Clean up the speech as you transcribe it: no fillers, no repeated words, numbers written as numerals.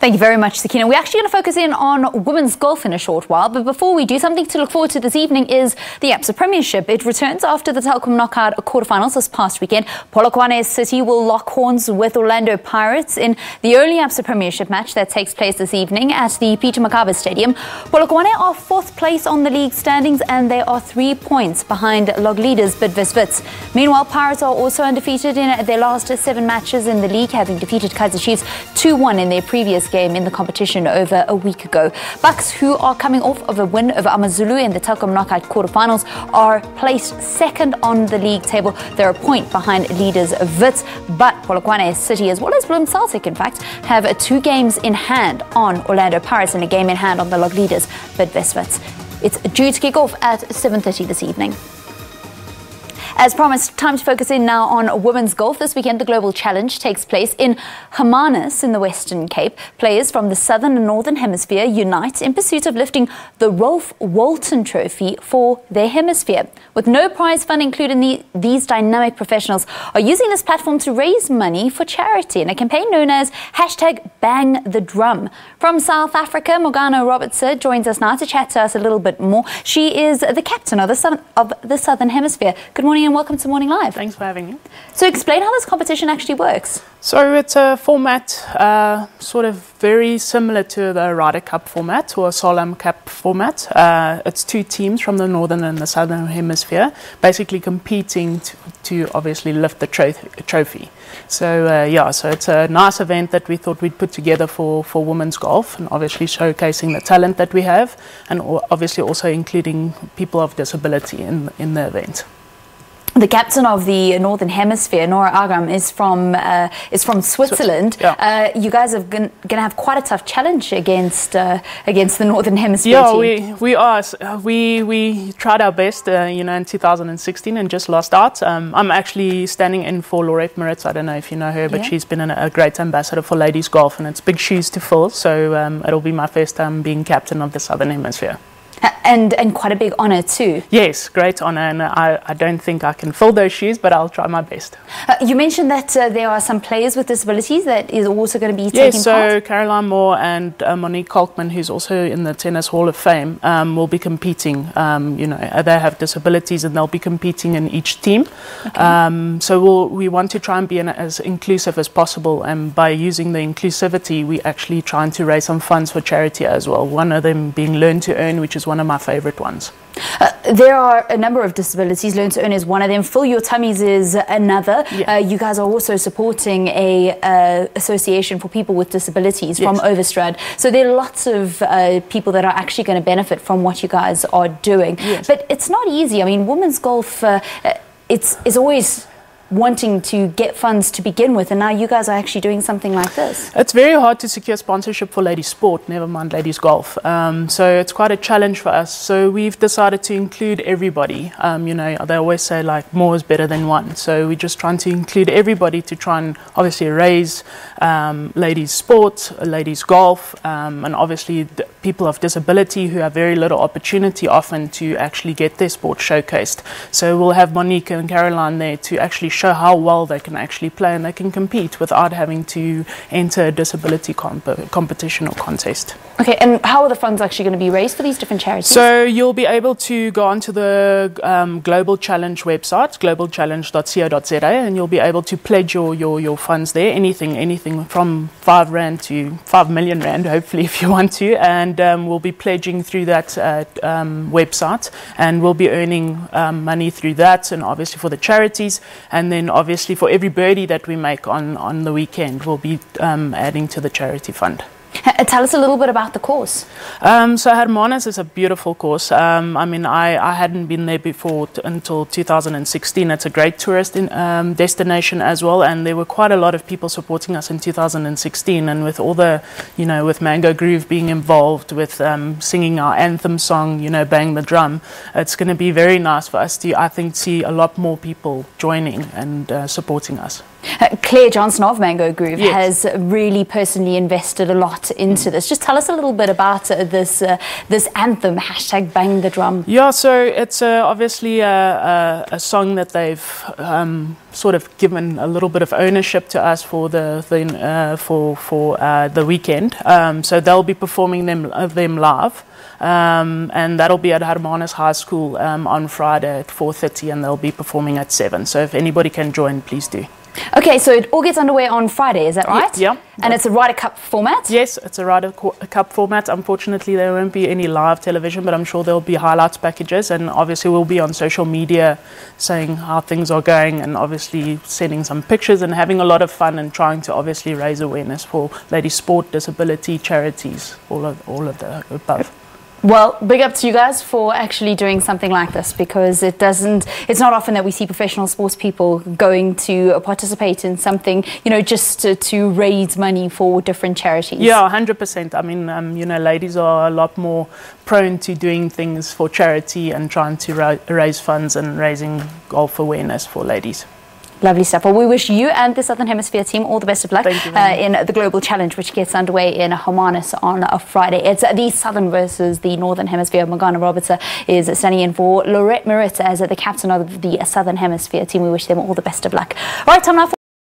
Thank you very much, Sakina. We're actually going to focus in on women's golf in a short while, but before we do, something to look forward to this evening is the ABSA Premiership. It returns after the Telkom knockout quarterfinals this past weekend. Polokwane City will lock horns with Orlando Pirates in the only ABSA Premiership match that takes place this evening at the Peter Makabe Stadium. Polokwane are 4th place on the league standings and they are 3 points behind log leaders Bidvest Wits. Meanwhile, Pirates are also undefeated in their last 7 matches in the league, having defeated Kaizer Chiefs 2-1 in their previous game in the competition over a week ago. Bucks, who are coming off of a win over AmaZulu in the Telkom knockout quarterfinals, are placed 2nd on the league table. They're a point behind leaders Wits, but Polokwane City, as well as Bloem Celtic, in fact, have 2 games in hand on Orlando Pirates and a game in hand on the log leaders Bidvest Wits. It's due to kick off at 7:30 this evening. As promised, time to focus in now on women's golf. This weekend, the Global Challenge takes place in Hermanus in the Western Cape. Players from the Southern and Northern Hemisphere unite in pursuit of lifting the Ralph Walton Trophy for their hemisphere. With no prize fund included, these dynamic professionals are using this platform to raise money for charity in a campaign known as #BangTheDrum. From South Africa, Morgana Robbertze joins us now to chat to us a little bit more. She is the captain of the Southern Hemisphere. Good morning and welcome to Morning Live. Thanks for having me. So explain how this competition actually works. So it's a format sort of very similar to the Ryder Cup format or Salam Cup format. It's 2 teams from the Northern and the Southern Hemisphere basically competing to obviously lift the trophy. So so it's a nice event that we thought we'd put together for women's golf, and obviously showcasing the talent that we have, and obviously also including people of disability in the event. The captain of the Northern Hemisphere, Nora Agram, is from Switzerland. Yeah. You guys are going to have quite a tough challenge against the Northern Hemisphere yeah, team. we are. We tried our best, in 2016 and just lost out. I'm actually standing in for Laurette Moritz. I don't know if you know her, but she's been a great ambassador for ladies golf, and it's big shoes to fill. So it'll be my first time being captain of the Southern Hemisphere. And quite a big honour too. Yes, great honour, and I don't think I can fill those shoes, but I'll try my best. You mentioned that there are some players with disabilities that is also going to be taking part. Yes, so Caroline Moore and Monique Kalkman, who's also in the Tennis Hall of Fame, will be competing. They have disabilities and they'll be competing in each team. Okay. So we want to try and be as inclusive as possible, and by using the inclusivity, we actually trying to raise some funds for charity as well. One of them being Learn to Earn, which is one of my favourite ones. There are a number of disabilities. Learn to Earn is one of them. Fill Your Tummies is another. Yeah. You guys are also supporting a association for people with disabilities from Overstrad. So there are lots of people that are actually going to benefit from what you guys are doing. Yes. But it's not easy. I mean, women's golf, it's always wanting to get funds to begin with, and now you guys are actually doing something like this. It's very hard to secure sponsorship for ladies sport, never mind ladies golf. So it's quite a challenge for us. So we've decided to include everybody. They always say like more is better than one. So we're just trying to include everybody to try and obviously raise ladies sport, ladies golf, and obviously people of disability who have very little opportunity often to actually get their sport showcased. So we'll have Monique and Caroline there to actually show how well they can actually play and they can compete without having to enter a disability competition or contest. Okay, and how are the funds actually going to be raised for these different charities? So you'll be able to go onto the Global Challenge website, globalchallenge.co.za, and you'll be able to pledge your funds there, anything from 5 Rand to 5 million Rand, hopefully, if you want to, and we'll be pledging through that website, and we'll be earning money through that, and obviously for the charities, and then obviously for every birdie that we make on the weekend, we'll be adding to the charity fund. Tell us a little bit about the course. So Hermanus is a beautiful course. I hadn't been there before until 2016. It's a great tourist destination as well, and there were quite a lot of people supporting us in 2016, and with all the, with Mango Groove being involved, with singing our anthem song, Bang the Drum, it's going to be very nice for us to, I think, see a lot more people joining and supporting us. Claire Johnson of Mango Groove Yes. has really personally invested a lot into this. Just tell us a little bit about this anthem, hashtag Bang the Drum. Yeah, so it's obviously a song that they've sort of given a little bit of ownership to us for the weekend. So they'll be performing them live. And that'll be at Hermanus High School on Friday at 4:30, and they'll be performing at 7. So if anybody can join, please do. Okay, so it all gets underway on Friday, is that right? Yeah. And it's a Ryder Cup format? Yes, it's a Ryder Cup format. Unfortunately, there won't be any live television, but I'm sure there'll be highlights packages, and obviously we'll be on social media saying how things are going, and obviously sending some pictures and having a lot of fun and trying to obviously raise awareness for ladies sport, disability, charities, all of the above. Well, big up to you guys for actually doing something like this, because it's not often that we see professional sports people going to participate in something, just to raise money for different charities. Yeah, 100%. I mean, ladies are a lot more prone to doing things for charity and trying to raise funds and raising golf awareness for ladies. Lovely stuff. Well, we wish you and the Southern Hemisphere team all the best of luck in the Global Challenge, which gets underway in Hermanus on a Friday. It's the Southern versus the Northern Hemisphere. Morgana Robbertze is standing in for Lorette Merritt as the captain of the Southern Hemisphere team. We wish them all the best of luck. All right, time now for